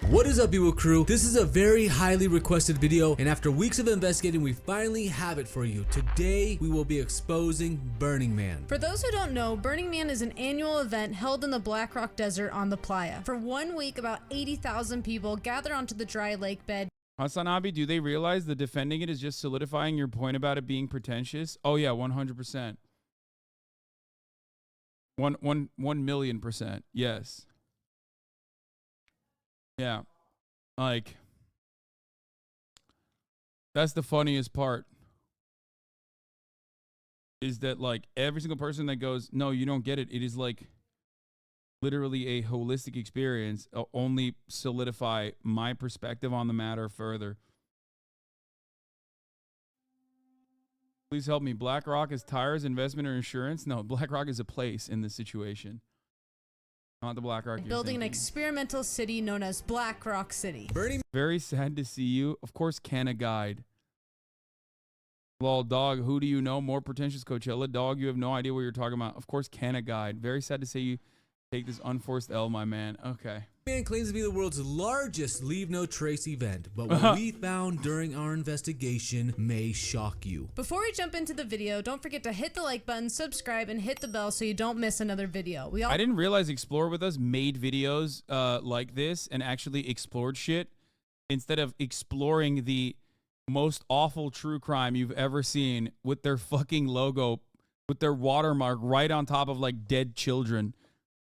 What is up, people crew? This is a very highly requested video, and after weeks of investigating, we finally have it for you. Today, we will be exposing Burning Man. For those who don't know, Burning Man is an annual event held in the Black Rock Desert on the playa. For 1 week, about 80,000 people gather onto the dry lake bed. Hasanabi, do they realize that defending it is just solidifying your point about it being pretentious? Oh yeah, 100%. 1,000,000%. Yes. Yeah. Like, that's the funniest part. Is that like every single person that goes, no, you don't get it. It is like literally a holistic experience. Only solidify my perspective on the matter further. Please help me. BlackRock is tires, investment, or insurance? No, BlackRock is a place in this situation. Not the BlackRock. Building an experimental city known as Black Rock City. Very sad to see you. Of course, can a guide. Lol, dog, who do you know? More pretentious Coachella? Dog, you have no idea what you're talking about. Of course, can a guide. Very sad to see you take this unforced L, my man. Okay. Man claims to be the world's largest Leave No Trace event, but what we found during our investigation may shock you. Before we jump into the video, don't forget to hit the like button, subscribe, and hit the bell so you don't miss another video. I didn't realize Explore With Us made videos like this and actually explored shit instead of exploring the most awful true crime you've ever seen with their fucking logo, with their watermark right on top of like dead children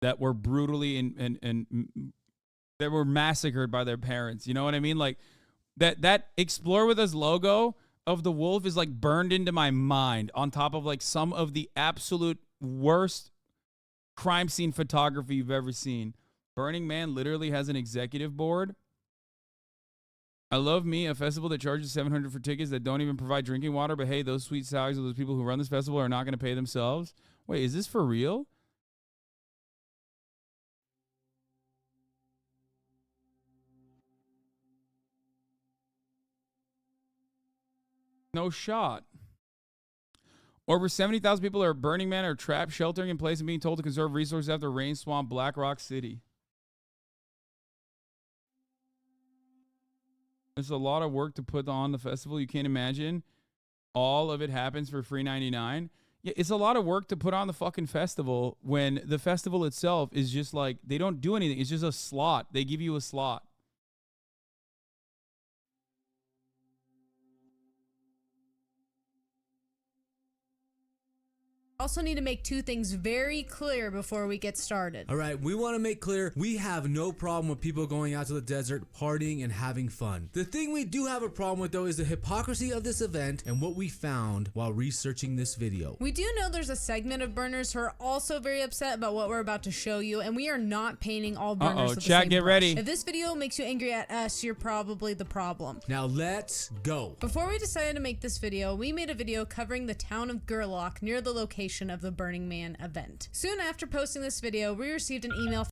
that were brutally and that were massacred by their parents. You know what I mean? Like that Explore With Us logo of the wolf is like burned into my mind on top of like some of the absolute worst crime scene photography you've ever seen. Burning Man literally has an executive board. I love me, a festival that charges $700 for tickets that don't even provide drinking water, but hey, those sweet salaries of those people who run this festival are not going to pay themselves. Wait, is this for real? No shot. Over 70,000 people are Burning Man or trapped, sheltering in place and being told to conserve resources after rain swamp Black Rock City. It's a lot of work to put on the festival. You can't imagine. All of it happens for free 99. Yeah, it's a lot of work to put on the fucking festival when the festival itself is just like, they don't do anything. It's just a slot. They give you a slot. Also need to make two things very clear before we get started. All right, we want to make clear we have no problem with people going out to the desert, partying, and having fun. The thing we do have a problem with, though, is the hypocrisy of this event and what we found while researching this video. We do know there's a segment of burners who are also very upset about what we're about to show you, and we are not painting all burners with the same chat, get brush. ready. If this video makes you angry at us, you're probably the problem. Now let's go. Before we decided to make this video, we made a video covering the town of Gerlach near the location of the Burning Man event. Soon after posting this video, we received an email.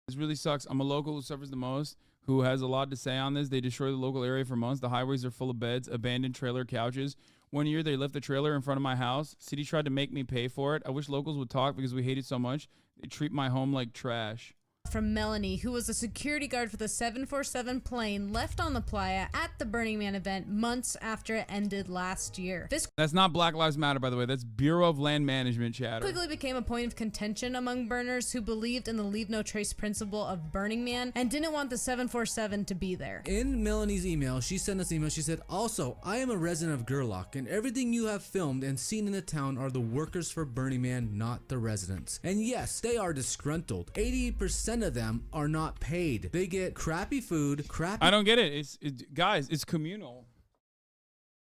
This really sucks. I'm a local who suffers the most, who has a lot to say on this. They destroy the local area for months. The highways are full of beds, abandoned trailer couches. One year they left the trailer in front of my house. City tried to make me pay for it. I wish locals would talk because we hate it so much. They treat my home like trash. From Melanie, who was a security guard for the 747 plane left on the playa at the Burning Man event months after it ended last year. This That's not Black Lives Matter, by the way. That's Bureau of Land Management chatter. quickly became a point of contention among burners who believed in the Leave No Trace principle of Burning Man and didn't want the 747 to be there. In Melanie's email, she sent us an email. She said, also, I am a resident of Gerlach, and everything you have filmed and seen in the town are the workers for Burning Man, not the residents. And yes, they are disgruntled. 80% of them are not paid. They get crappy food, I don't get it. Guys, it's communal.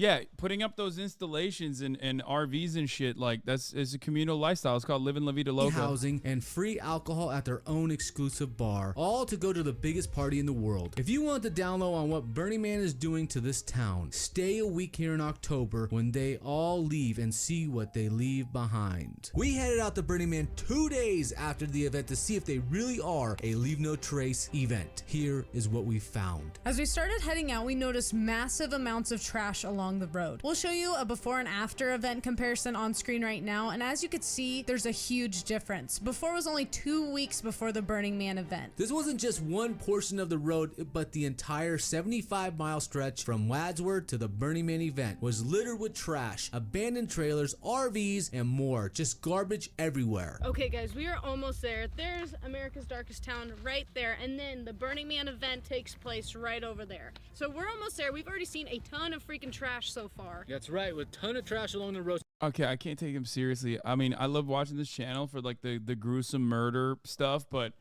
Yeah, putting up those installations and RVs and shit, like it's a communal lifestyle. It's called Living La Vida Loca. Housing and free alcohol at their own exclusive bar, all to go to the biggest party in the world. If you want the down low on what Burning Man is doing to this town, stay a week here in October when they all leave and see what they leave behind. We headed out to Burning Man 2 days after the event to see if they really are a Leave No Trace event. Here is what we found. As we started heading out, we noticed massive amounts of trash along along the road. We'll show you a before and after event comparison on screen right now, and as you can see, there's a huge difference. Before was only 2 weeks before the Burning Man event. This wasn't just one portion of the road, but the entire 75-mile stretch from Wadsworth to the Burning Man event was littered with trash, abandoned trailers, RVs, and more. Just garbage everywhere. Okay guys, we are almost there. There's America's Darkest Town right there, and then the Burning Man event takes place right over there. So we're almost there. We've already seen a ton of freaking trash so far. That's right, with a ton of trash along the road. Okay, I can't take him seriously. I mean, I love watching this channel for like the gruesome murder stuff, but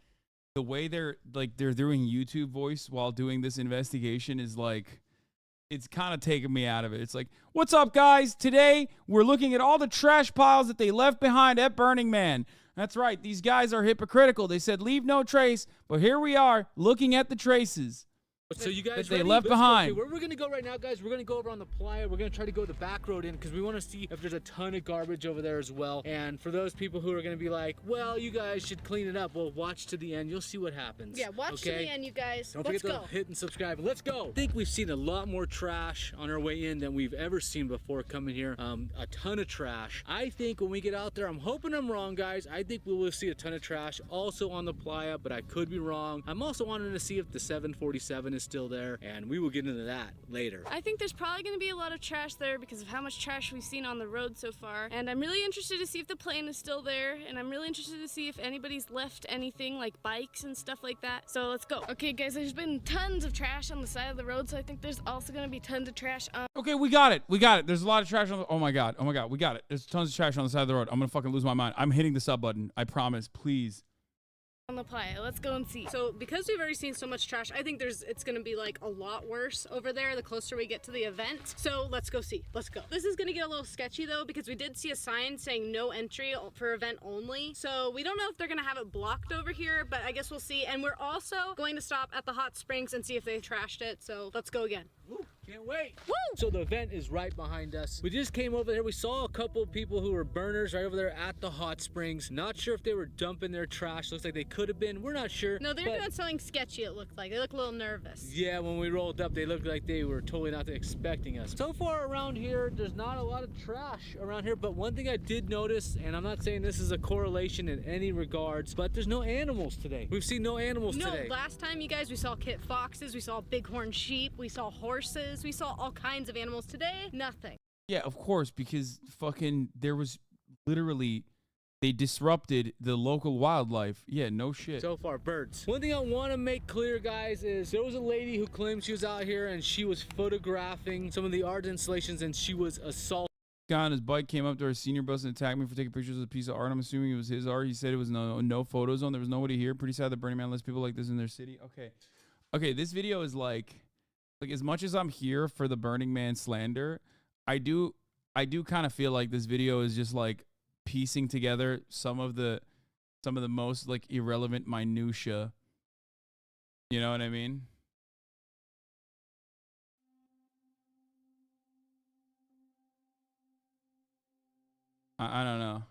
the way they're doing YouTube voice while doing this investigation is like, it's kind of taking me out of it. It's like, what's up, guys? Today, we're looking at all the trash piles that they left behind at Burning Man. That's right. These guys are hypocritical. They said leave no trace, but here we are looking at the traces. So you guys they ready? left behind. Okay, where we're gonna go right now, guys, we're gonna go over on the playa. We're gonna try to go the back road in because we want to see if there's a ton of garbage over there as well. And for those people who are gonna be like, well, you guys should clean it up, well, watch to the end. You'll see what happens. Yeah, watch to the end, you guys. Don't Let's forget go. to hit and subscribe. Let's go. I think we've seen a lot more trash on our way in than we've ever seen before coming here. A ton of trash. I think when we get out there, I'm hoping I'm wrong, guys. I think we will see a ton of trash also on the playa, but I could be wrong. I'm also wanting to see if the 747 is still there, and we will get into that later. I think there's probably going to be a lot of trash there because of how much trash we've seen on the road so far. And I'm really interested to see if the plane is still there. And I'm really interested to see if anybody's left anything like bikes and stuff like that. So let's go. Okay, guys, there's been tons of trash on the side of the road. So I think there's also going to be tons of trash on... Okay, we got it. We got it. There's a lot of trash on the... Oh my God. Oh my God. We got it. There's tons of trash on the side of the road. I'm going to fucking lose my mind. I'm hitting the sub button. I promise. Please. On the playa. Let's go and see. So because we've already seen so much trash, I think it's gonna be like a lot worse over there the closer we get to the event. So let's go see. Let's go. This is gonna get a little sketchy though because we did see a sign saying no entry for event only. So we don't know if they're gonna have it blocked over here, but I guess we'll see. And we're also going to stop at the hot springs and see if they trashed it. So let's go again. Woo, can't wait. Woo! So the event is right behind us. We just came over there. We saw a couple people who were burners right over there at the hot springs. Not sure if they were dumping their trash. Looks like they could have been. We're not sure. No, they're doing something sketchy, it looked like. They look a little nervous. Yeah, when we rolled up, they looked like they were totally not expecting us. So far around here, there's not a lot of trash around here, but one thing I did notice, and I'm not saying this is a correlation in any regards, but there's no animals today. We've seen no animals today. No, last time, you guys, we saw kit foxes, we saw bighorn sheep, we saw horses, we saw all kinds of animals. Today, nothing. Yeah, of course, because fucking there was literally... They disrupted the local wildlife. Yeah, no shit. So far, birds. One thing I want to make clear, guys, is there was a lady who claimed she was out here and she was photographing some of the art installations and she was assaulted. Guy on his bike came up to our senior bus and attacked me for taking pictures of a piece of art. I'm assuming it was his art. He said it was no photos on. There was nobody here. Pretty sad that Burning Man lets people like this in their city. Okay, this video is like as much as I'm here for the Burning Man slander, I do kind of feel like this video is just like piecing together some of the most like irrelevant minutia. You know what I mean? I don't know.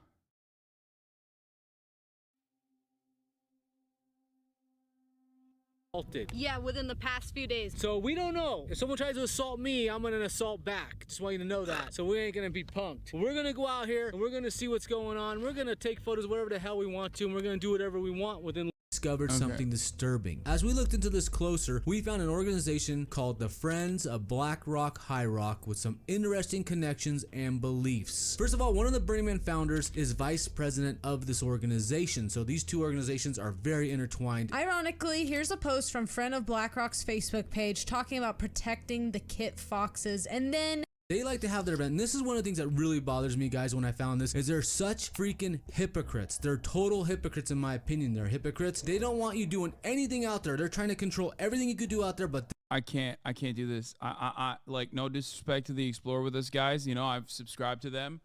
Yeah, within the past few days. So we don't know. If someone tries to assault me, I'm gonna assault back. Just want you to know that. So we ain't gonna be punked. We're gonna go out here and we're gonna see what's going on. We're gonna take photos whatever the hell we want to, and we're gonna do whatever we want within. Discovered something disturbing. As we looked into this closer, we found an organization called the Friends of Black Rock High Rock with some interesting connections and beliefs. First of all, one of the Burning Man founders is vice president of this organization, so these two organizations are very intertwined. Ironically, here's a post from Friend of Black Rock's Facebook page talking about protecting the kit foxes, and then they like to have their event, and this is one of the things that really bothers me, guys, when I found this, is they're such freaking hypocrites. They're total hypocrites, in my opinion. They're hypocrites. They don't want you doing anything out there. They're trying to control everything you could do out there, but I can't do this. I like, no disrespect to the Explore With Us guys. You know, I've subscribed to them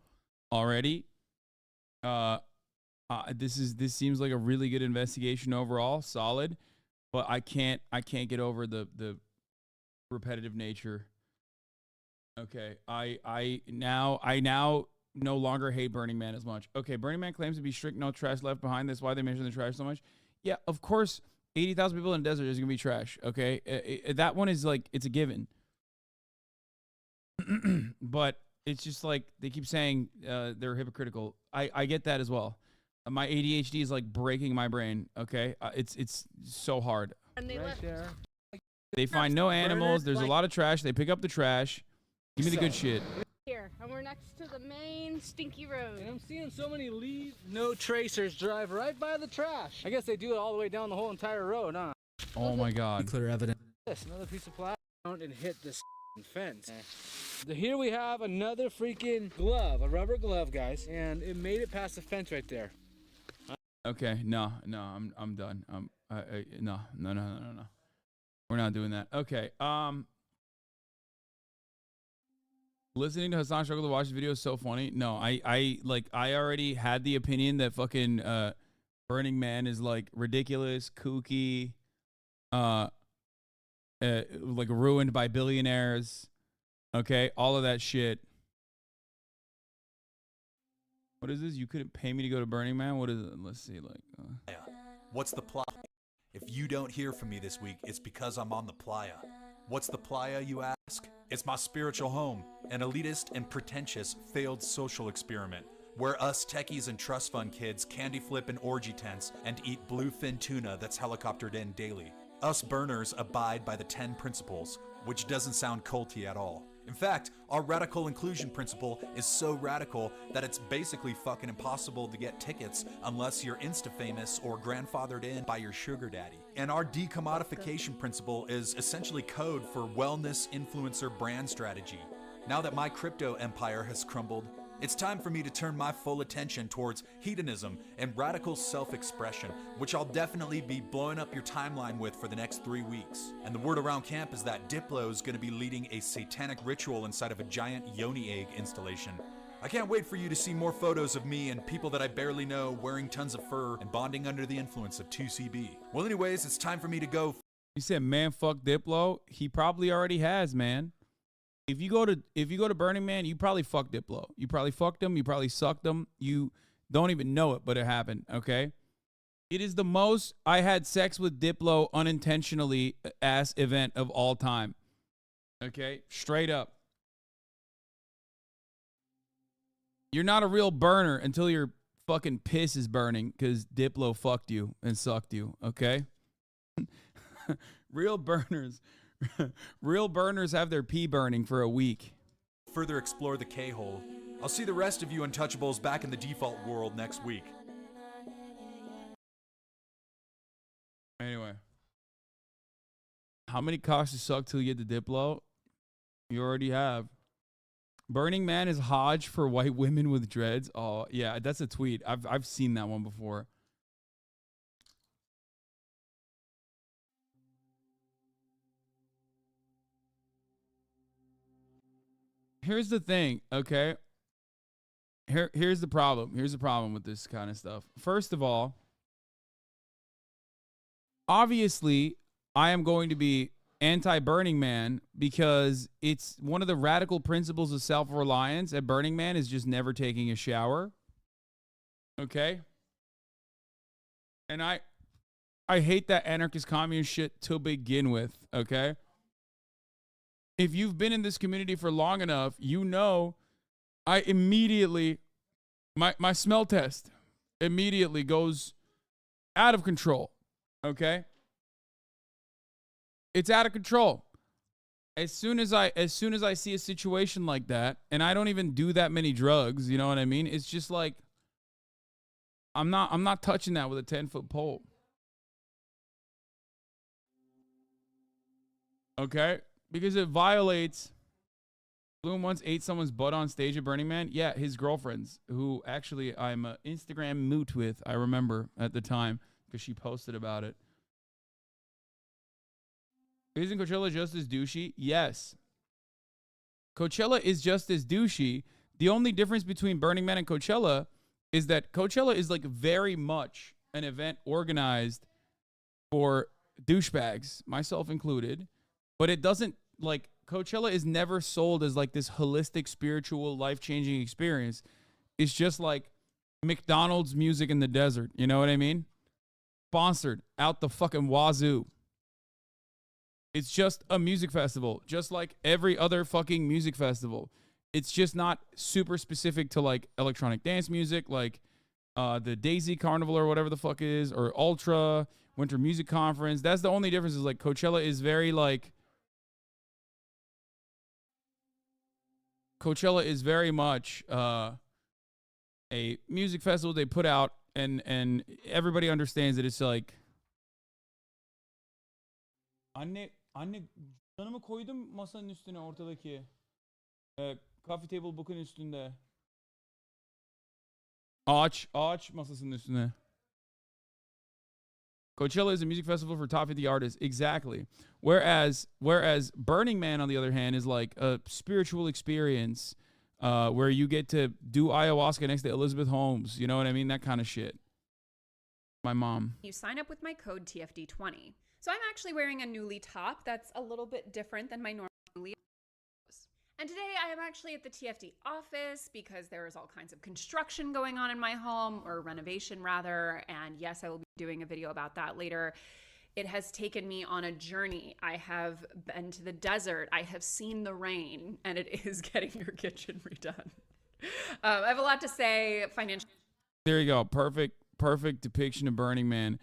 already. This seems like a really good investigation overall, solid, but I can't get over the repetitive nature. Okay, I now no longer hate Burning Man as much. Okay, Burning Man claims to be strict, no trash left behind. That's why they mention the trash so much. Yeah, of course, 80,000 people in the desert is gonna be trash. Okay, that one is like, it's a given. But it's just like they keep saying they're hypocritical. I get that as well. My ADHD is like breaking my brain. Okay, it's so hard. And they left. They find no animals. There's a lot of trash. They pick up the trash. Give me the good shit. Here, and we're next to the main stinky road. And I'm seeing so many leave no tracers drive right by the trash. I guess they do it all the way down the whole entire road, huh? Oh my God. Clear evidence. This another piece of plastic and hit this fence. Here we have another freaking glove, a rubber glove, guys, and it made it past the fence right there. Okay, no, I'm done. No. We're not doing that. Okay. Listening to Hassan struggle to watch the video is so funny. No, I already had the opinion that fucking Burning Man is like ridiculous, kooky, like ruined by billionaires. Okay, all of that shit. What is this? You couldn't pay me to go to Burning Man? What is it? Let's see. What's the plot? If you don't hear from me this week, it's because I'm on the playa. What's the playa, you ask? It's my spiritual home, an elitist and pretentious failed social experiment where us techies and trust fund kids candy flip in orgy tents and eat bluefin tuna that's helicoptered in daily. Us burners abide by the 10 principles, which doesn't sound culty at all. In fact, our radical inclusion principle is so radical that it's basically fucking impossible to get tickets unless you're insta-famous or grandfathered in by your sugar daddy. And our decommodification principle is essentially code for wellness influencer brand strategy. Now that my crypto empire has crumbled, it's time for me to turn my full attention towards hedonism and radical self-expression, which I'll definitely be blowing up your timeline with for the next 3 weeks. And the word around camp is that Diplo is going to be leading a satanic ritual inside of a giant yoni egg installation. I can't wait for you to see more photos of me and people that I barely know wearing tons of fur and bonding under the influence of 2CB. Well, anyways, it's time for me to go. You said, man, fuck Diplo. He probably already has, man. If you go to Burning Man, you probably fucked Diplo. You probably fucked him. You probably sucked him. You don't even know it, but it happened. Okay. It is the most I had sex with Diplo unintentionally ass event of all time. Okay, straight up. You're not a real burner until your fucking piss is burning because Diplo fucked you and sucked you. Okay. Real burners. Real burners have their pee burning for a week. Further explore the K-hole. I'll see the rest of you untouchables back in the default world next week. Anyway. How many cocks you suck till you get the Diplo? You already have. Burning Man is Hodge for white women with dreads. Oh, yeah, that's a tweet. I've seen that one before. Here's the thing, okay? Here's the problem. Here's the problem with this kind of stuff. First of all, obviously, I am going to be anti-Burning Man because it's one of the radical principles of self-reliance at Burning Man is just never taking a shower. Okay? And I hate that anarchist communist shit to begin with, okay? If you've been in this community for long enough, you know I immediately, my smell test immediately goes out of control, okay? It's out of control. As soon as I see a situation like that, and I don't even do that many drugs, you know what I mean? It's just like, I'm not touching that with a 10-foot pole. Okay? Because it violates. Bloom once ate someone's butt on stage at Burning Man. Yeah, his girlfriend's, who actually I'm an Instagram moot with. I remember at the time because she posted about it. Isn't Coachella just as douchey? Yes. Coachella is just as douchey. The only difference between Burning Man and Coachella is that Coachella is like very much an event organized for douchebags, myself included. But it doesn't, like, Coachella is never sold as, like, this holistic, spiritual, life-changing experience. It's just, like, McDonald's music in the desert. You know what I mean? Sponsored out the fucking wazoo. It's just a music festival, just like every other fucking music festival. It's just not super specific to like electronic dance music, like the Daisy Carnival or whatever the fuck it is, or Ultra Winter Music Conference. That's the only difference. Is like Coachella is very like Coachella is very much a music festival they put out, and everybody understands that it's like. Anne canımı koydum masanın üstüne ortadaki. Coffee table book'un üstünde. Ağaç masasının üstüne. Coachella is a music festival for top 50 artists. Exactly. Whereas Burning Man, on the other hand, is like a spiritual experience where you get to do ayahuasca next to Elizabeth Holmes. You know what I mean? That kind of shit. My mom. You sign up with my code TFD20. So I'm actually wearing a Nuuly top that's a little bit different than my normal Nuuly. And today I am actually at the TFD office because there is all kinds of construction going on in my home, or renovation rather. And yes, I will be doing a video about that later. It has taken me on a journey. I have been to the desert. I have seen the rain, and it is getting your kitchen redone. I have a lot to say financially. There you go. Perfect depiction of Burning Man.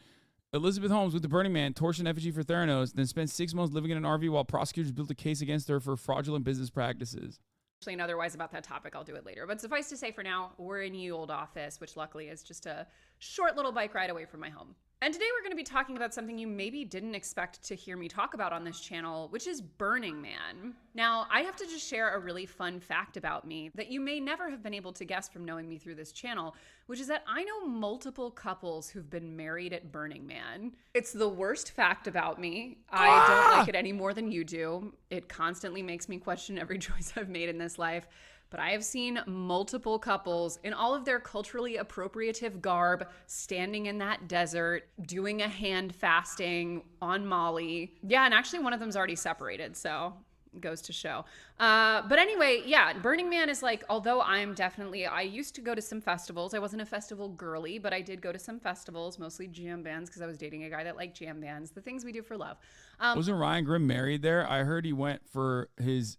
Elizabeth Holmes with the Burning Man torched an effigy for Theranos, then spent 6 months living in an RV while prosecutors built a case against her for fraudulent business practices. And otherwise about that topic, I'll do it later. But suffice to say, for now, we're in ye old office, which luckily is just a short little bike ride away from my home. And today we're going to be talking about something you maybe didn't expect to hear me talk about on this channel, which is Burning Man. Now, I have to just share a really fun fact about me that you may never have been able to guess from knowing me through this channel, which is that I know multiple couples who've been married at Burning Man. It's the worst fact about me. I don't like it any more than you do. It constantly makes me question every choice I've made in this life. But I have seen multiple couples in all of their culturally appropriative garb standing in that desert, doing a hand fasting on Molly. Yeah, and actually one of them's already separated, so it goes to show. But anyway, yeah, Burning Man is like, although I used to go to some festivals. I wasn't a festival girly, but I did go to some festivals, mostly jam bands, because I was dating a guy that liked jam bands, the things we do for love. Wasn't Ryan Grimm married there? I heard he went for his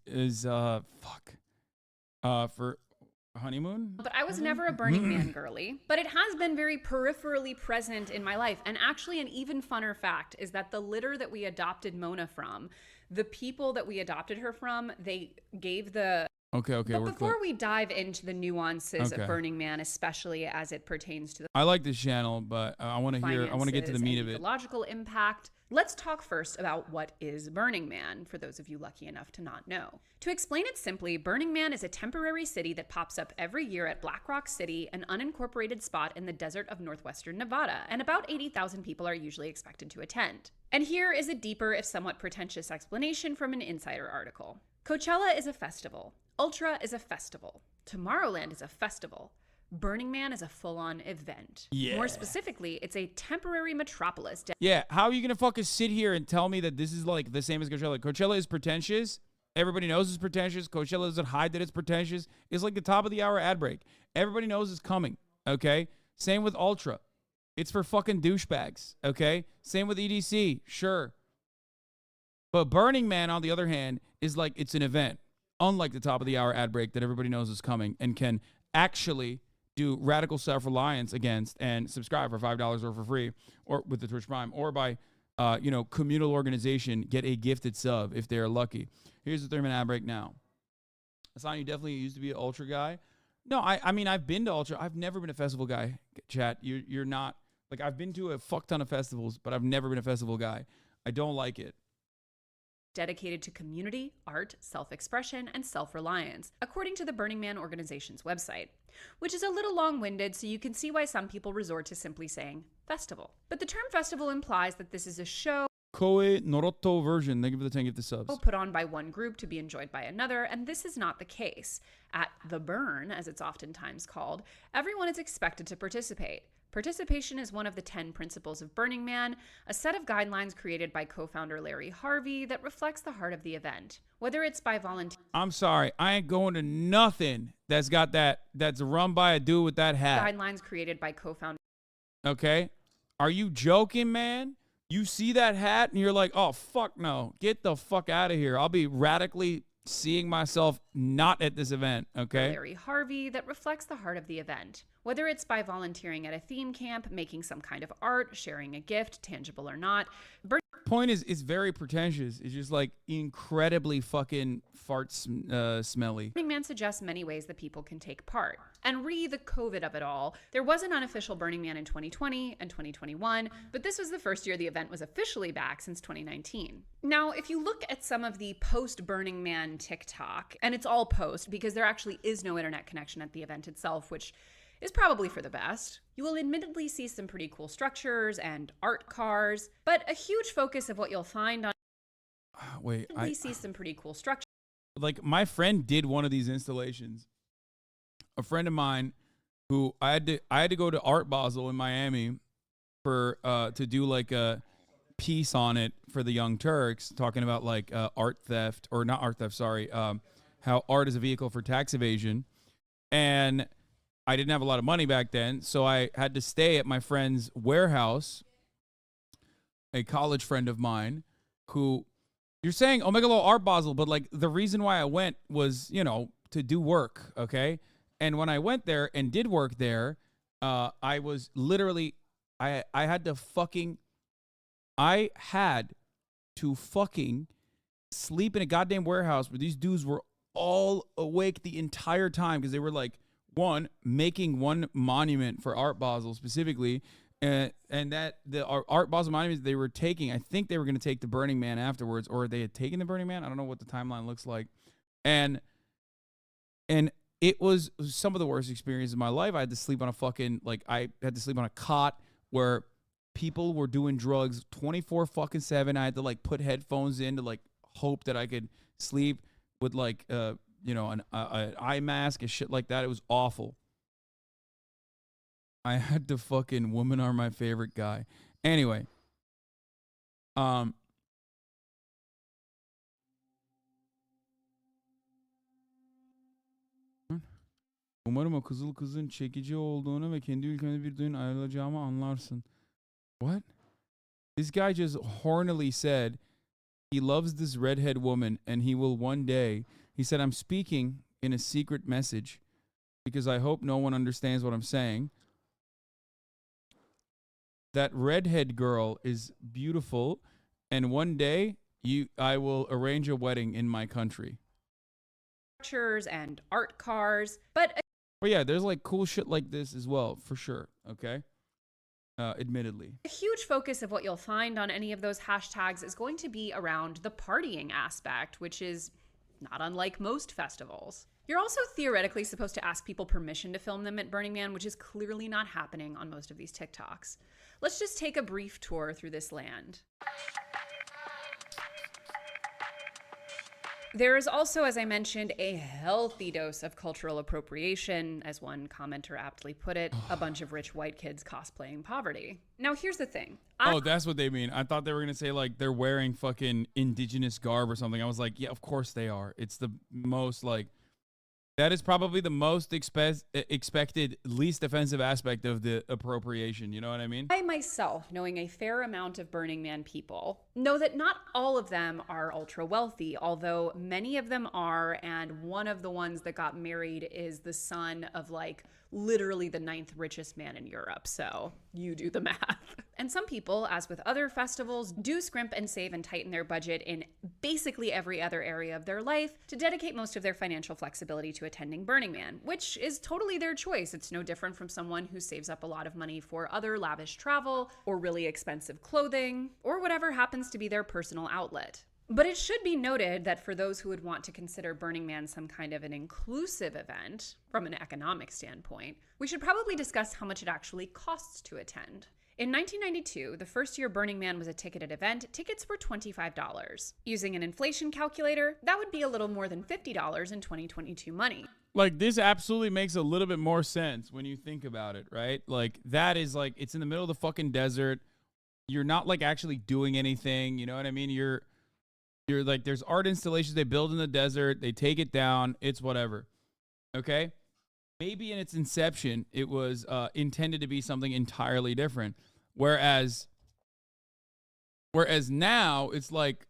for honeymoon. But I was never a Burning Man girly, but it has been very peripherally present in my life. And actually an even funner fact is that the litter that we adopted Mona from, the people that we adopted her from, they gave the... Okay, but before we dive into the nuances of Burning Man, especially as it pertains to the... I like this channel, but I want to get to the meat of it. Ecological impact. Let's talk first about what is Burning Man, for those of you lucky enough to not know. To explain it simply, Burning Man is a temporary city that pops up every year at Black Rock City, an unincorporated spot in the desert of northwestern Nevada, and about 80,000 people are usually expected to attend. And here is a deeper, if somewhat pretentious explanation from an Insider article. Coachella is a festival. Ultra is a festival. Tomorrowland is a festival. Burning Man is a full-on event. Yeah. More specifically, it's a temporary metropolis. Yeah, how are you gonna fucking sit here and tell me that this is like the same as Coachella? Coachella is pretentious. Everybody knows it's pretentious. Coachella doesn't hide that it's pretentious. It's like the top of the hour ad break. Everybody knows it's coming. Okay. Same with Ultra. It's for fucking douchebags. Okay. Same with EDC. Sure. But Burning Man, on the other hand, is like it's an event. Unlike the top of the hour ad break that everybody knows is coming and can actually do radical self-reliance against and subscribe for $5 or for free or with the Twitch Prime or by, communal organization, get a gifted sub if they're lucky. Here's the 3-minute ad break now. Hassan, you definitely used to be an Ultra guy. No, I mean, I've been to Ultra. I've never been a festival guy, chat. You're not, like, I've been to a fuck ton of festivals, but I've never been a festival guy. I don't like it. Dedicated to community, art, self-expression, and self-reliance, according to the Burning Man organization's website, which is a little long-winded, so you can see why some people resort to simply saying festival. But the term festival implies that this is a show Koe Noroto version. Thank you for the 10 gifted subs. Put on by one group to be enjoyed by another, and this is not the case. At the Burn, as it's oftentimes called, everyone is expected to participate. Participation is one of the 10 principles of Burning Man, a set of guidelines created by co-founder Larry Harvey that reflects the heart of the event. Whether it's by volunteer... I'm sorry, I ain't going to nothing that's run by a dude with that hat. Guidelines created by co-founder... Okay? Are you joking, man? You see that hat and you're like, oh, fuck no. Get the fuck out of here. I'll be radically seeing myself not at this event, okay? Larry Harvey that reflects the heart of the event. Whether it's by volunteering at a theme camp, making some kind of art, sharing a gift, tangible or not. Point is, it's very pretentious. It's just like incredibly fucking smelly. Burning Man suggests many ways that people can take part. And the COVID of it all, there was an unofficial Burning Man in 2020 and 2021, but this was the first year the event was officially back since 2019. Now, if you look at some of the post-Burning Man TikTok, and it's all post because there actually is no internet connection at the event itself, which is probably for the best. You will admittedly see some pretty cool structures and art cars, but a huge focus of what you'll find on see some pretty cool structures. Like, my friend did one of these installations. A friend of mine who I had to go to Art Basel in Miami for to do like a piece on it for the Young Turks, talking about like art theft, or not art theft, sorry, how art is a vehicle for tax evasion. And I didn't have a lot of money back then, so I had to stay at my friend's warehouse, a college friend of mine, who, you're saying Omega Law Art Basel, but like the reason why I went was, you know, to do work, okay? And when I went there and did work there, I was literally, I had to fucking sleep in a goddamn warehouse where these dudes were all awake the entire time because they were like, making one monument for Art Basel specifically, and that the Art Basel monuments they were taking, I think they were going to take the Burning Man afterwards, or they had taken the Burning Man. I don't know what the timeline looks like. And it was some of the worst experiences of my life. I had to sleep on I had to sleep on a cot where people were doing drugs 24/7. I had to like put headphones in to like hope that I could sleep with like an eye mask and shit like that. It was awful. I had to fucking women are my favorite guy. Anyway, umarım o kızıl kızın çekici olduğunu ve kendi ülkende bir düğün ayrılacağımı anlarsın. What? This guy just hornily said he loves this redhead woman and he will one day. He said, I'm speaking in a secret message because I hope no one understands what I'm saying. That redhead girl is beautiful, and one day I will arrange a wedding in my country. Structures and art cars, but yeah, there's like cool shit like this as well, for sure, okay? Admittedly. A huge focus of what you'll find on any of those hashtags is going to be around the partying aspect, which is not unlike most festivals. You're also theoretically supposed to ask people permission to film them at Burning Man, which is clearly not happening on most of these TikToks. Let's just take a brief tour through this land. There is also, as I mentioned, a healthy dose of cultural appropriation, as one commenter aptly put it, a bunch of rich white kids cosplaying poverty. Now, here's the thing. Oh, that's what they mean. I thought they were going to say, like, they're wearing fucking indigenous garb or something. I was like, yeah, of course they are. It's the most, like, that is probably the most expected, least offensive aspect of the appropriation. You know what I mean? I myself, knowing a fair amount of Burning Man people, know that not all of them are ultra wealthy, although many of them are, and one of the ones that got married is the son of, like, literally the 9th richest man in Europe, so you do the math. And some people, as with other festivals, do scrimp and save and tighten their budget in basically every other area of their life to dedicate most of their financial flexibility to attending Burning Man, which is totally their choice. It's no different from someone who saves up a lot of money for other lavish travel or really expensive clothing or whatever happens to be their personal outlet. But it should be noted that for those who would want to consider Burning Man some kind of an inclusive event from an economic standpoint, we should probably discuss how much it actually costs to attend. In 1992, the first year Burning Man was a ticketed event, tickets were $25. Using an inflation calculator, that would be a little more than $50 in 2022 money. Like, this absolutely makes a little bit more sense when you think about it, right? Like, that is like, it's in the middle of the fucking desert. You're not like actually doing anything, you know what I mean? You're like, there's art installations they build in the desert, they take it down, it's whatever. Okay? Maybe in its inception, it was intended to be something entirely different. Whereas Whereas now it's like,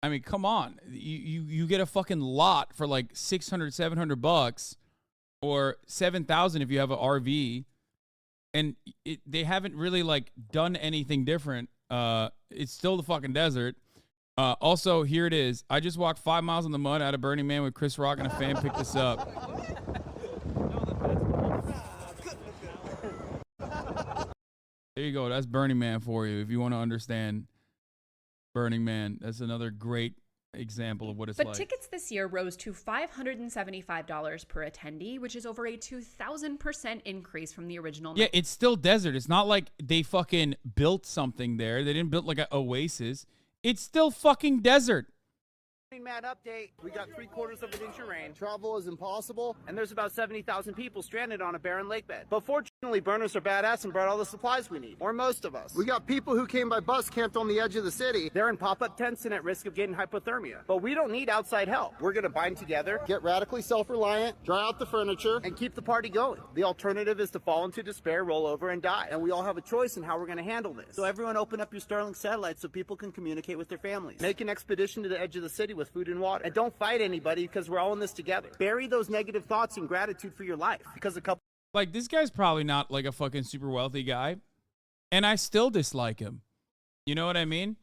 I mean, come on. You get a fucking lot for like 600, 700 bucks or 7,000 if you have an RV. And they haven't really like done anything different. It's still the fucking desert. Also, here it is. I just walked 5 miles in the mud out of Burning Man with Chris Rock and a fan picked this up. There you go. That's Burning Man for you. If you want to understand Burning Man, that's another great example of what it's like. But tickets this year rose to $575 per attendee, which is over a 2,000% increase from the original. Yeah, it's still desert. It's not like they fucking built something there. They didn't build like an oasis. It's still fucking desert. Mad update. We got 3/4 of an inch of rain. Travel is impossible. And there's about 70,000 people stranded on a barren lake bed. But fortunately, burners are badass and brought all the supplies we need. Or most of us. We got people who came by bus camped on the edge of the city. They're in pop-up tents and at risk of getting hypothermia. But we don't need outside help. We're going to bind together, get radically self-reliant, dry out the furniture, and keep the party going. The alternative is to fall into despair, roll over, and die. And we all have a choice in how we're going to handle this. So everyone open up your Starlink satellites so people can communicate with their families. Make an expedition to the edge of the city with food and water. And don't fight anybody because we're all in this together. Bury those negative thoughts in gratitude for your life because a couple. Like, this guy's probably not like a fucking super wealthy guy. And I still dislike him. You know what I mean?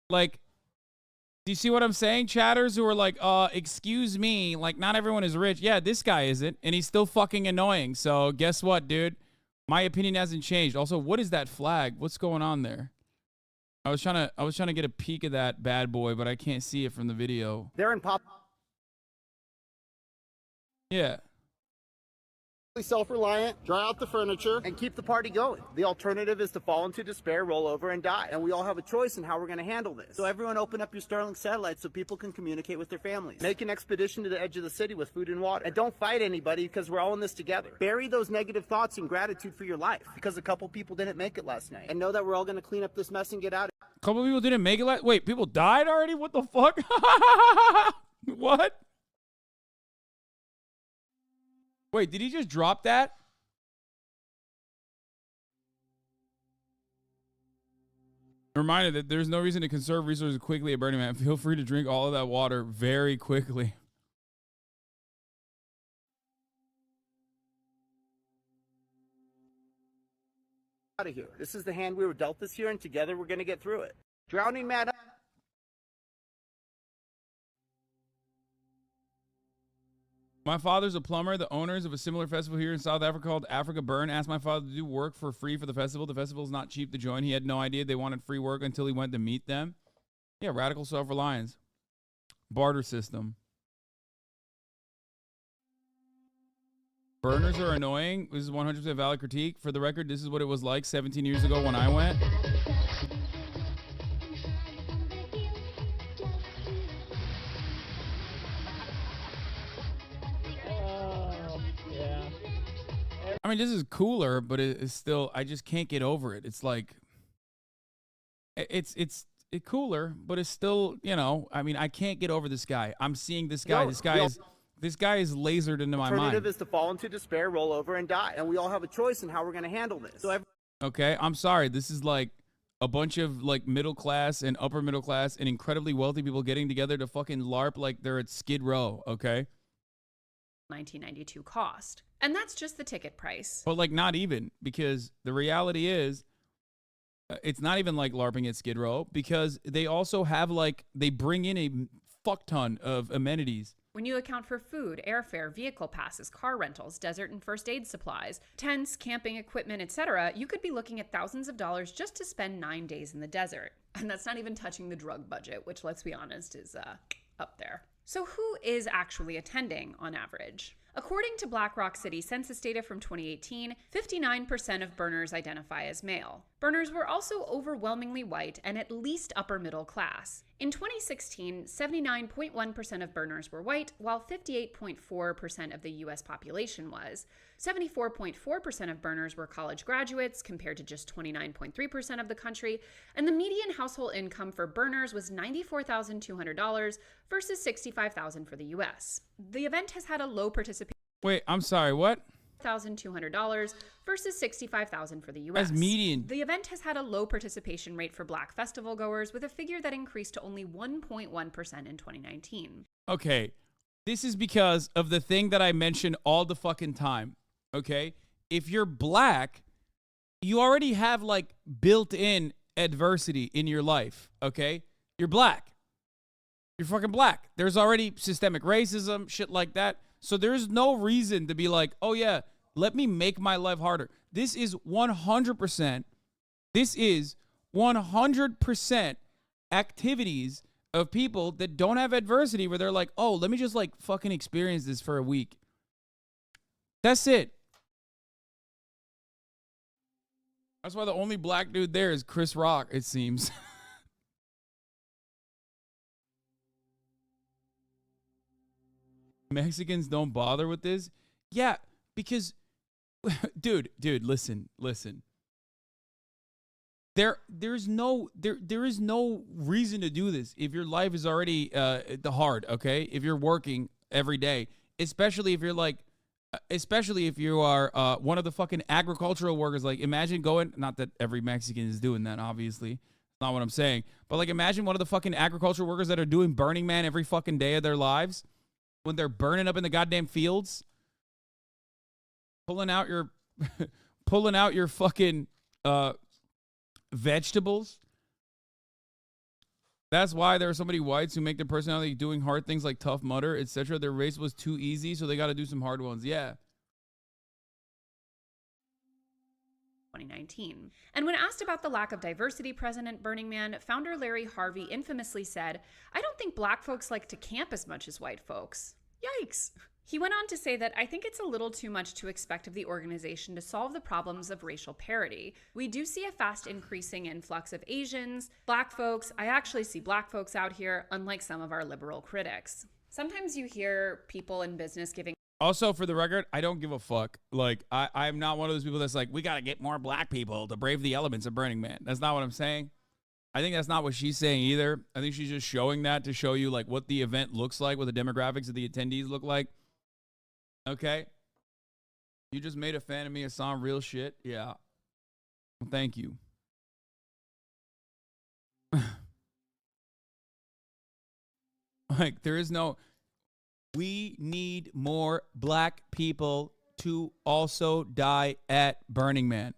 Like, do you see what I'm saying? Chatters who are like, excuse me, like, not everyone is rich. Yeah, this guy isn't. And he's still fucking annoying. So guess what, dude? My opinion hasn't changed. Also, what is that flag? What's going on there? I was trying to get a peek of that bad boy, but I can't see it from the video. They're in pop. Yeah. Self-reliant, dry out the furniture, and keep the party going. The alternative is to fall into despair, roll over, and die. And we all have a choice in how we're going to handle this. So everyone open up your Starlink satellites so people can communicate with their families. Make an expedition to the edge of the city with food and water. And don't fight anybody because we're all in this together. Bury those negative thoughts in gratitude for your life because a couple people didn't make it last night. And know that we're all going to clean up this mess and get out of here. A couple people didn't make it. Wait, people died already? What the fuck? What? Wait, did he just drop that? Reminder that there's no reason to conserve resources quickly at Burning Man. Feel free to drink all of that water very quickly. Out of here. This is the hand we were dealt this year, and together we're going to get through it. Drowning mad. My father's a plumber. The owners of a similar festival here in South Africa called Africa Burn asked my father to do work for free for the festival. The festival is not cheap to join. He had no idea they wanted free work until he went to meet them. Yeah, radical self-reliance. Barter system. Burners are annoying. This is 100% valid critique. For the record, this is what it was like 17 years ago when I went. I mean, this is cooler, but it's still, I just can't get over it. It's like, it's cooler, but it's still, you know, I mean, I can't get over this guy. I'm seeing this guy. This guy is lasered into my mind. The alternative is to fall into despair, roll over, and die. And we all have a choice in how we're going to handle this. So okay, I'm sorry. This is like a bunch of like middle class and upper middle class and incredibly wealthy people getting together to fucking LARP like they're at Skid Row, okay? 1992 cost. And that's just the ticket price. But like not even, because the reality is it's not even like LARPing at Skid Row, because they also have like, they bring in a fuck ton of amenities. When you account for food, airfare, vehicle passes, car rentals, desert and first aid supplies, tents, camping equipment, etc., you could be looking at thousands of dollars just to spend 9 days in the desert. And that's not even touching the drug budget, which, let's be honest, is up there. So who is actually attending on average? According to Black Rock City census data from 2018, 59% of burners identify as male. Burners were also overwhelmingly white and at least upper middle class. In 2016, 79.1% of burners were white, while 58.4% of the US population was. 74.4% of burners were college graduates, compared to just 29.3% of the country, and the median household income for burners was $94,200 versus $65,000 for the US. The event has had a low participation. Wait, I'm sorry, what? $1,200 versus $65,000 for the US. That's median. The event has had a low participation rate for Black festival goers, with a figure that increased to only 1.1% in 2019. Okay, this is because of the thing that I mention all the fucking time, okay? If you're Black, you already have, like, built-in adversity in your life, okay? You're Black. You're fucking Black. There's already systemic racism, shit like that. So there's no reason to be like, oh yeah, let me make my life harder. This is 100%, this is 100% activities of people that don't have adversity where they're like, oh, let me just like fucking experience this for a week. That's it. That's why the only Black dude there is Chris Rock, it seems. Mexicans don't bother with this? Yeah, because dude, listen. There is no reason to do this if your life is already hard, okay? If you're working every day, especially if you're like especially if you are one of the fucking agricultural workers. Like, imagine going, not that every Mexican is doing that, obviously. That's not what I'm saying. But, like, imagine one of the fucking agricultural workers that are doing Burning Man every fucking day of their lives when they're burning up in the goddamn fields, pulling out your fucking vegetables. That's why there are so many whites who make their personality doing hard things like Tough Mudder, etc. Their race was too easy, so they got to do some hard ones. Yeah. 2019. And when asked about the lack of diversity present at Burning Man, founder Larry Harvey infamously said, "I don't think Black folks like to camp as much as white folks." Yikes. He went on to say that, "I think it's a little too much to expect of the organization to solve the problems of racial parity. We do see a fast increasing influx of Asians, Black folks. I actually see Black folks out here, unlike some of our liberal critics." Sometimes you hear people in business giving. Also, for the record, I don't give a fuck. Like, I'm not one of those people that's like, we got to get more Black people to brave the elements of Burning Man. That's not what I'm saying. I think that's not what she's saying either. I think she's just showing that to show you, like, what the event looks like, what the demographics of the attendees look like. Okay? You just made a fan of me, Hassan. Real shit. Yeah. Well, thank you. Like, there is no... We need more Black people to also die at Burning Man.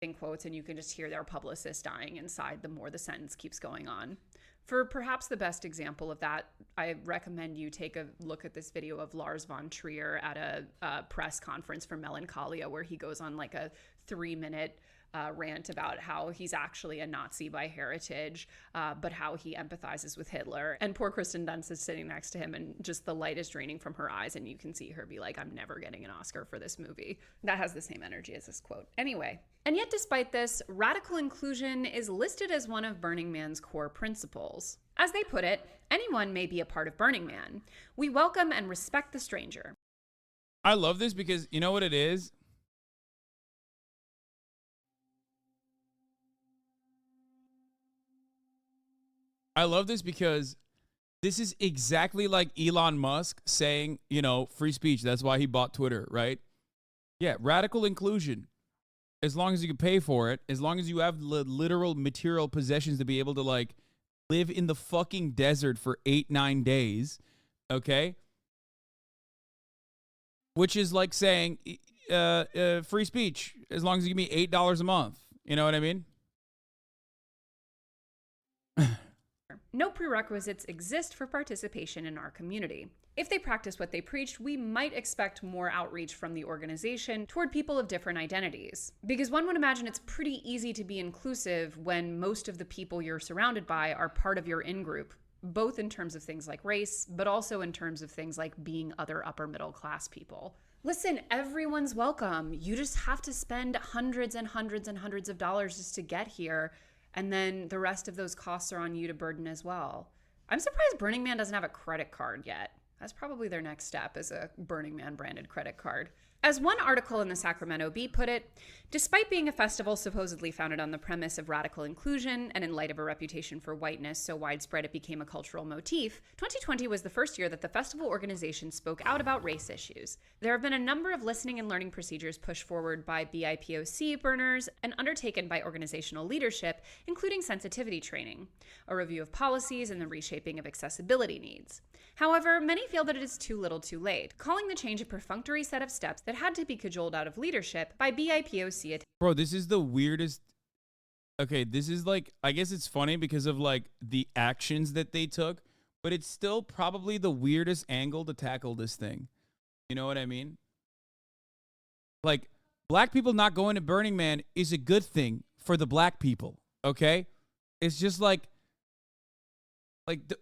In quotes, and you can just hear their publicist dying inside the more the sentence keeps going on. For perhaps the best example of that, I recommend you take a look at this video of Lars von Trier at a press conference for Melancholia, where he goes on like a 3-minute rant about how he's actually a Nazi by heritage, but how he empathizes with Hitler. And poor Kristen Dunst is sitting next to him, and just the light is draining from her eyes, and you can see her be like, "I'm never getting an Oscar for this movie." That has the same energy as this quote. Anyway. And yet, despite this, radical inclusion is listed as one of Burning Man's core principles. As they put it, anyone may be a part of Burning Man. We welcome and respect the stranger. I love this because you know what it is? I love this because this is exactly like Elon Musk saying, you know, free speech. That's why he bought Twitter, right? Yeah, radical inclusion. As long as you can pay for it, as long as you have literal material possessions to be able to, like, live in the fucking desert for 8-9 days, okay? Which is like saying free speech, as long as you give me $8 a month. You know what I mean? No prerequisites exist for participation in our community. If they practice what they preach, we might expect more outreach from the organization toward people of different identities. Because one would imagine it's pretty easy to be inclusive when most of the people you're surrounded by are part of your in-group, both in terms of things like race, but also in terms of things like being other upper middle class people. Listen, everyone's welcome. You just have to spend hundreds and hundreds and hundreds of dollars just to get here. And then the rest of those costs are on you to burden as well. I'm surprised Burning Man doesn't have a credit card yet. That's probably their next step, is a Burning Man branded credit card. As one article in the Sacramento Bee put it, despite being a festival supposedly founded on the premise of radical inclusion and in light of a reputation for whiteness so widespread it became a cultural motif, 2020 was the first year that the festival organization spoke out about race issues. There have been a number of listening and learning procedures pushed forward by BIPOC burners and undertaken by organizational leadership, including sensitivity training, a review of policies, and the reshaping of accessibility needs. However, many feel that it is too little too late, calling the change a perfunctory set of steps that had to be cajoled out of leadership by BIPOC. Bro, this is the weirdest. Okay, this is like, I guess it's funny because of like the actions that they took, but it's still probably the weirdest angle to tackle this thing. You know what I mean? Like, black people not going to Burning Man is a good thing for the black people, okay? It's just like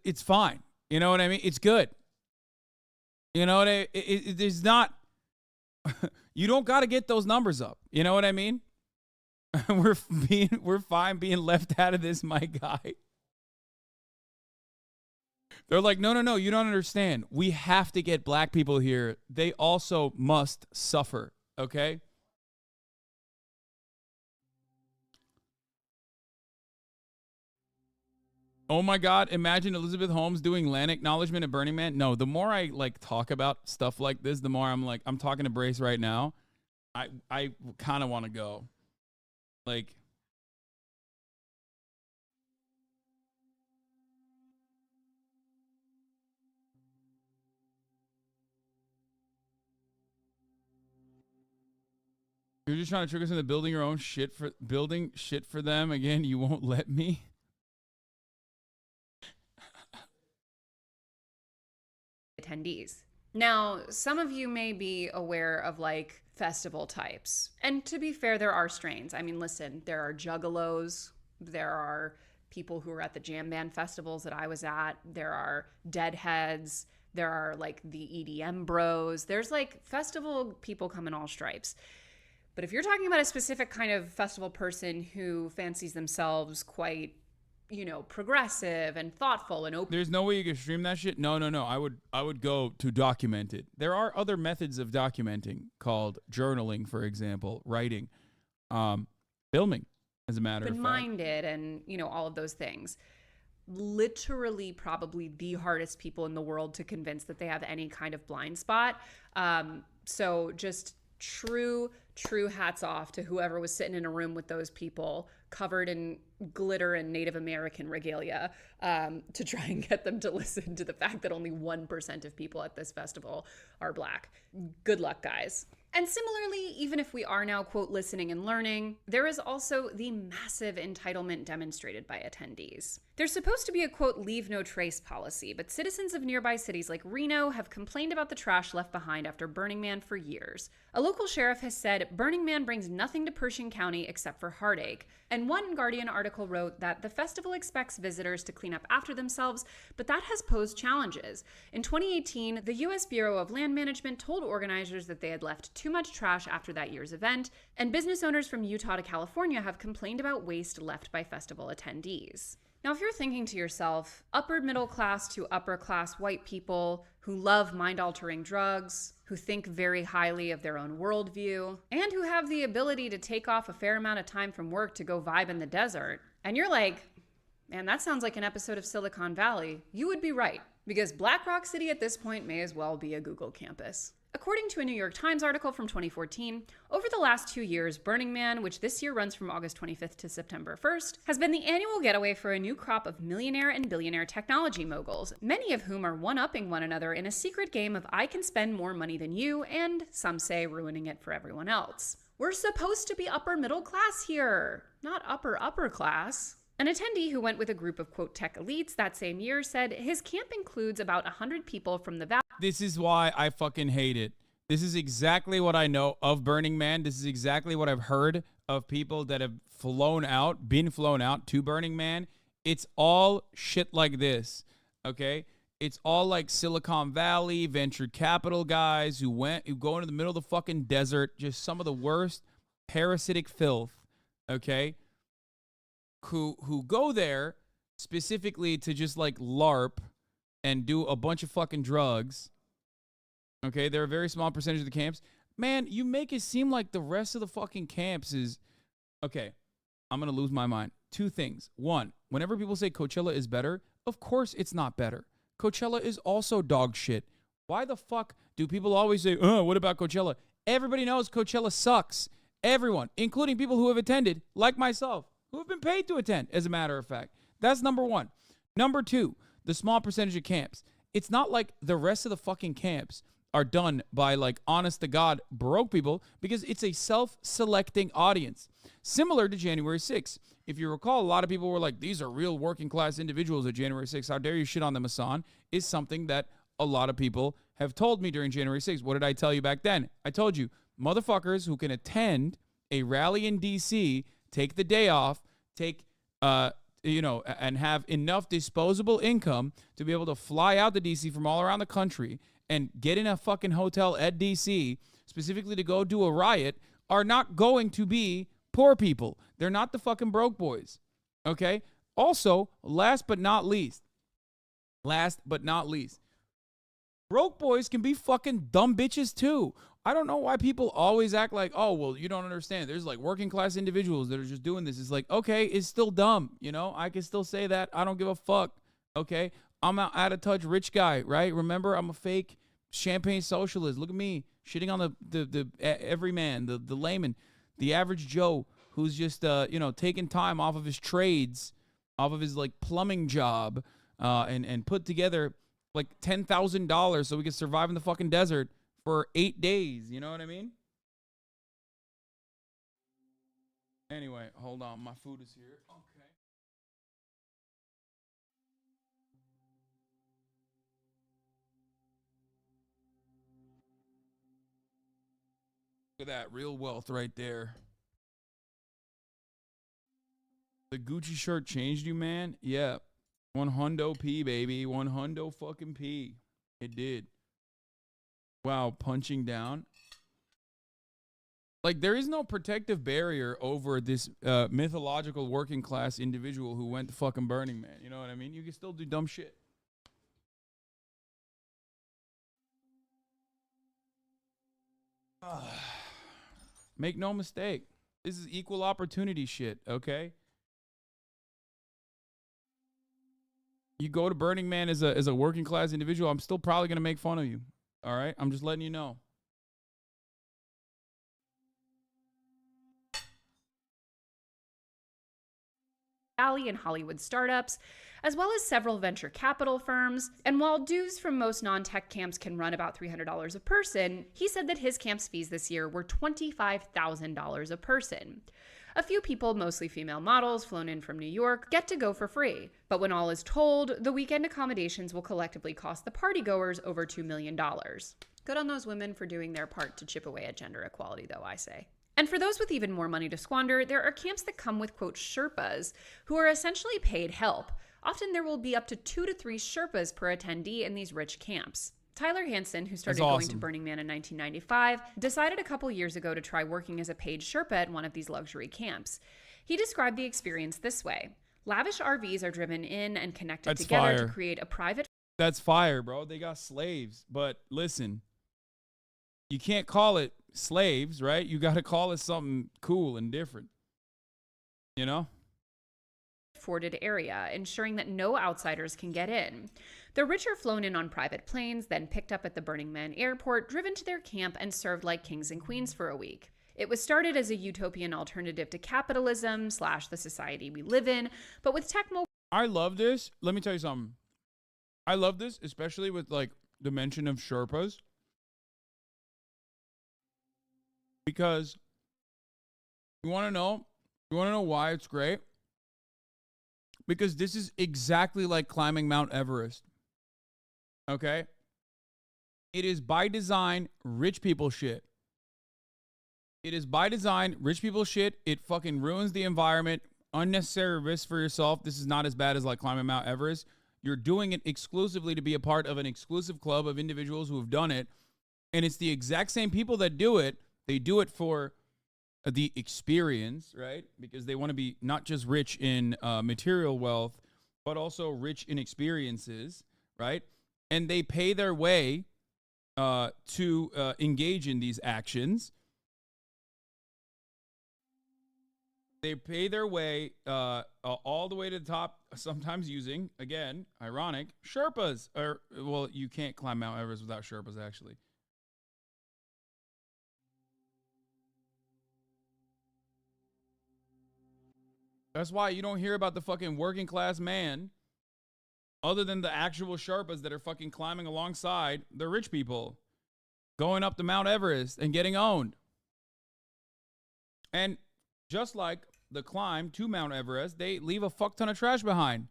it's fine. You know what I mean? It's good. You know what I mean? There's not, you don't got to get those numbers up. You know what I mean? We're fine being left out of this, my guy. They're like, no, you don't understand. We have to get black people here. They also must suffer, okay? Oh my God, imagine Elizabeth Holmes doing land acknowledgement at Burning Man. No, the more I like talk about stuff like this, the more I'm like, I'm talking to Brace right now. I kind of want to go. Like, you're just trying to trick us into building your own shit for them. Again, you won't let me. Attendees. Now, some of you may be aware of like festival types. And to be fair, there are strains. I mean, listen, there are juggalos, there are people who are at the jam band festivals that I was at, there are deadheads, there are like the EDM bros. There's like festival people come in all stripes. But if you're talking about a specific kind of festival person who fancies themselves quite, you know, progressive and thoughtful and open. There's no way you can stream that shit. No. I would go to document it. There are other methods of documenting called journaling, for example, writing, filming, as a matter of fact. Open-minded and, you know, all of those things. Literally probably the hardest people in the world to convince that they have any kind of blind spot. So just true hats off to whoever was sitting in a room with those people covered in glitter and Native American regalia to try and get them to listen to the fact that only 1% of people at this festival are black. Good luck, guys. And similarly, even if we are now, quote, listening and learning, there is also the massive entitlement demonstrated by attendees. There's supposed to be a, quote, leave no trace policy, but citizens of nearby cities like Reno have complained about the trash left behind after Burning Man for years. A local sheriff has said Burning Man brings nothing to Pershing County except for heartache. And one Guardian article wrote that the festival expects visitors to clean up after themselves, but that has posed challenges. In 2018, the U.S. Bureau of Land Management told organizers that they had left too much trash after that year's event, and business owners from Utah to California have complained about waste left by festival attendees. Now, if you're thinking to yourself, upper middle class to upper class white people who love mind-altering drugs, who think very highly of their own worldview, and who have the ability to take off a fair amount of time from work to go vibe in the desert, and you're like, man, that sounds like an episode of Silicon Valley, you would be right, because Black Rock City at this point may as well be a Google campus. According to a New York Times article from 2014, over the last 2 years, Burning Man, which this year runs from August 25th to September 1st, has been the annual getaway for a new crop of millionaire and billionaire technology moguls, many of whom are one-upping one another in a secret game of I can spend more money than you, and some say ruining it for everyone else. We're supposed to be upper middle class here, not upper class. An attendee who went with a group of, quote, tech elites that same year said his camp includes about 100 people from the valley. This is why I fucking hate it. This is exactly what I know of Burning Man. This is exactly what I've heard of people that have been flown out to Burning Man. It's all shit like this, okay? It's all like Silicon Valley, venture capital guys who go into the middle of the fucking desert, just some of the worst parasitic filth, okay? Who go there specifically to just like LARP and do a bunch of fucking drugs. Okay, they're a very small percentage of the camps, Man, you make it seem like the rest of the fucking camps is okay. I'm going to lose my mind. Two things. One, whenever people say Coachella is better, of course it's not better. Coachella is also dog shit. Why the fuck do people always say, what about Coachella? Everybody knows Coachella sucks. Everyone, including people who have attended, like myself, who have been paid to attend, as a matter of fact. That's number one. Number two, the small percentage of camps. It's not like the rest of the fucking camps are done by like honest to God broke people, because it's a self-selecting audience. Similar to January 6th. If you recall, a lot of people were like, these are real working class individuals at January 6th. How dare you shit on them, Hassan? Is something that a lot of people have told me during January 6th. What did I tell you back then? I told you, motherfuckers who can attend a rally in D.C., take the day off, and have enough disposable income to be able to fly out to D.C. from all around the country and get in a fucking hotel at D.C. specifically to go do a riot are not going to be poor people. They're not the fucking broke boys. Okay? Also, last but not least, broke boys can be fucking dumb bitches too. I don't know why people always act like, oh, well, you don't understand. There's like working class individuals that are just doing this. It's like, okay, it's still dumb. You know, I can still say that. I don't give a fuck. Okay? I'm an out of touch rich guy, right? Remember, I'm a fake champagne socialist. Look at me shitting on the everyman, the layman, the average Joe who's just, taking time off of his trades, off of his like plumbing job, and put together like $10,000 so we could survive in the fucking desert for 8 days. You know what I mean? Anyway, hold on. My food is here. Okay. Look at that. Real wealth right there. The Gucci shirt changed you, man? Yeah. 100 P, baby. 100 fucking P. It did. Wow, punching down. Like, there is no protective barrier over this mythological working class individual who went to fucking Burning Man. You know what I mean? You can still do dumb shit. Make no mistake. This is equal opportunity shit, okay? You go to Burning Man as a working class individual, I'm still probably going to make fun of you. All right? I'm just letting you know. Valley and Hollywood startups, as well as several venture capital firms. And while dues from most non-tech camps can run about $300 a person, he said that his camp's fees this year were $25,000 a person. A few people, mostly female models flown in from New York, get to go for free. But when all is told, the weekend accommodations will collectively cost the partygoers over $2 million. Good on those women for doing their part to chip away at gender equality, though, I say. And for those with even more money to squander, there are camps that come with, quote, Sherpas, who are essentially paid help. Often there will be up to 2 to 3 Sherpas per attendee in these rich camps. Tyler Hansen, who started going to Burning Man in 1995, decided a couple years ago to try working as a paid Sherpa at one of these luxury camps. He described the experience this way. Lavish RVs are driven in and connected together to create a private... That's fire, bro. They got slaves. But listen, you can't call it slaves, right? You got to call it something cool and different. You know? Forded area, ensuring that no outsiders can get in. The rich are flown in on private planes, then picked up at the Burning Man airport, driven to their camp, and served like kings and queens for a week. It was started as a utopian alternative to capitalism / the society we live in, but with tech mobile... I love this. Let me tell you something. I love this, especially with like the mention of Sherpas. Because you want to know why it's great? Because this is exactly like climbing Mount Everest. Okay? It is by design rich people shit. It is by design rich people shit. It fucking ruins the environment. Unnecessary risk for yourself. This is not as bad as like climbing Mount Everest. You're doing it exclusively to be a part of an exclusive club of individuals who have done it. And it's the exact same people that do it. They do it for the experience, right? Because they want to be not just rich in material wealth, but also rich in experiences, right? And they pay their way to engage in these actions. They pay their way all the way to the top, sometimes using, again, ironic, Sherpas. Or, well, you can't climb Mount Everest without Sherpas, actually. That's why you don't hear about the fucking working class man, other than the actual Sherpas that are fucking climbing alongside the rich people, going up to Mount Everest and getting owned. And just like the climb to Mount Everest, they leave a fuck ton of trash behind.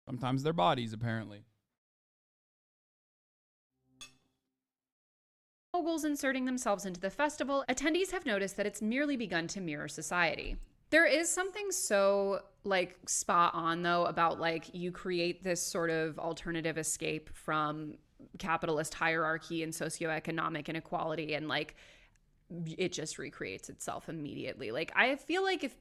Sometimes their bodies, apparently. Moguls inserting themselves into the festival, attendees have noticed that it's merely begun to mirror society. There is something so, like, spot on, though, about, like, you create this sort of alternative escape from capitalist hierarchy and socioeconomic inequality, and, like, it just recreates itself immediately. Like, I feel like if,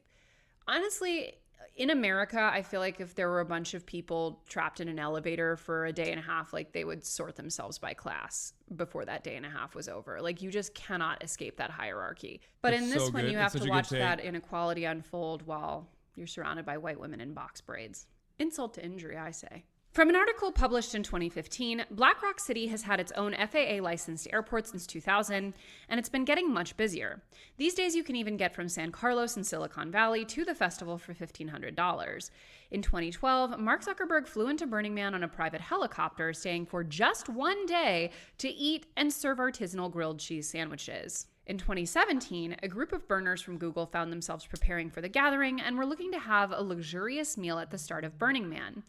honestly, in America, I feel like if there were a bunch of people trapped in an elevator for a day and a half, like, they would sort themselves by class before that day and a half was over. Like, you just cannot escape that hierarchy. But in this one, you have to watch that inequality unfold while you're surrounded by white women in box braids. Insult to injury, I say. From an article published in 2015, Black Rock City has had its own FAA-licensed airport since 2000, and it's been getting much busier. These days, you can even get from San Carlos in Silicon Valley to the festival for $1,500. In 2012, Mark Zuckerberg flew into Burning Man on a private helicopter, staying for just one day to eat and serve artisanal grilled cheese sandwiches. In 2017, a group of burners from Google found themselves preparing for the gathering and were looking to have a luxurious meal at the start of Burning Man.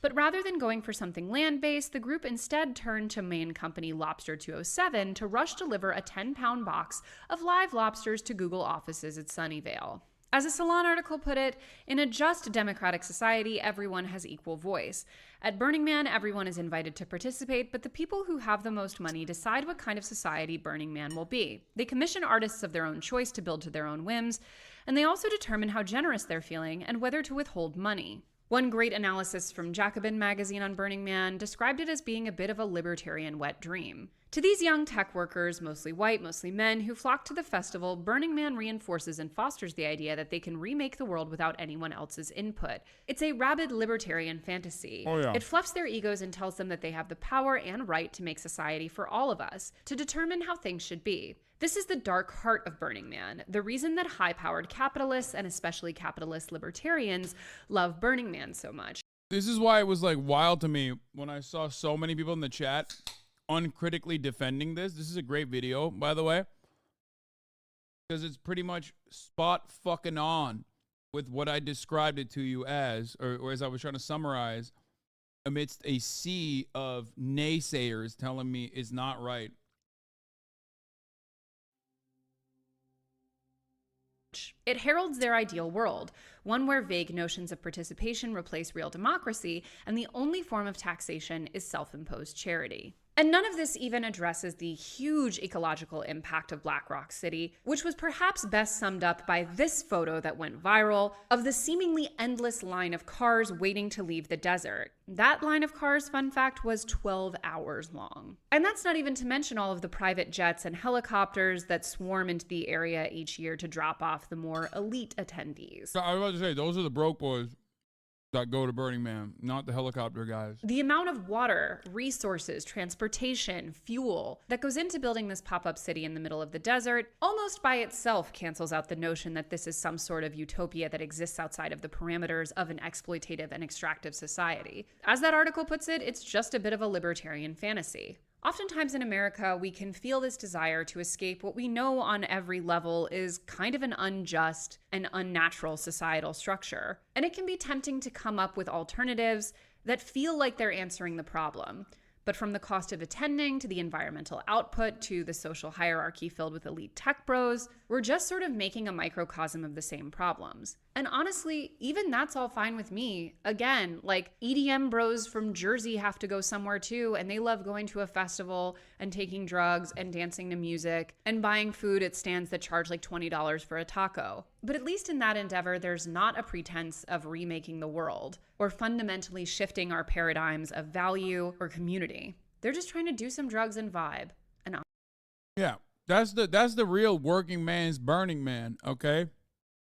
But rather than going for something land-based, the group instead turned to main company Lobster 207 to rush deliver a 10-pound box of live lobsters to Google offices at Sunnyvale. As a Salon article put it, in a just democratic society, everyone has equal voice. At Burning Man, everyone is invited to participate, but the people who have the most money decide what kind of society Burning Man will be. They commission artists of their own choice to build to their own whims, and they also determine how generous they're feeling and whether to withhold money. One great analysis from Jacobin magazine on Burning Man described it as being a bit of a libertarian wet dream. To these young tech workers, mostly white, mostly men, who flock to the festival, Burning Man reinforces and fosters the idea that they can remake the world without anyone else's input. It's a rabid libertarian fantasy. Oh, yeah. It fluffs their egos and tells them that they have the power and right to make society for all of us, to determine how things should be. This is the dark heart of Burning Man, the reason that high-powered capitalists, and especially capitalist libertarians, love Burning Man so much. This is why it was, like, wild to me when I saw so many people in the chat uncritically defending this. This is a great video, by the way, because it's pretty much spot fucking on with what I described it to you as, or as I was trying to summarize, amidst a sea of naysayers telling me it's not right. It heralds their ideal world, one where vague notions of participation replace real democracy, and the only form of taxation is self-imposed charity. And none of this even addresses the huge ecological impact of Black Rock City, which was perhaps best summed up by this photo that went viral of the seemingly endless line of cars waiting to leave the desert. That line of cars, fun fact, was 12 hours long. And that's not even to mention all of the private jets and helicopters that swarm into the area each year to drop off the more elite attendees. I was about to say, those are the broke boys that go to Burning Man, not the helicopter guys. The amount of water, resources, transportation, fuel that goes into building this pop-up city in the middle of the desert almost by itself cancels out the notion that this is some sort of utopia that exists outside of the parameters of an exploitative and extractive society. As that article puts it, it's just a bit of a libertarian fantasy. Oftentimes in America, we can feel this desire to escape what we know on every level is kind of an unjust and unnatural societal structure. And it can be tempting to come up with alternatives that feel like they're answering the problem. But from the cost of attending to the environmental output to the social hierarchy filled with elite tech bros, we're just sort of making a microcosm of the same problems. And honestly, even that's all fine with me. Again, like EDM bros from Jersey have to go somewhere too, and they love going to a festival and taking drugs and dancing to music and buying food at stands that charge like $20 for a taco. But at least in that endeavor, there's not a pretense of remaking the world or fundamentally shifting our paradigms of value or community. They're just trying to do some drugs and vibe. Yeah, that's the real working man's Burning Man. Okay.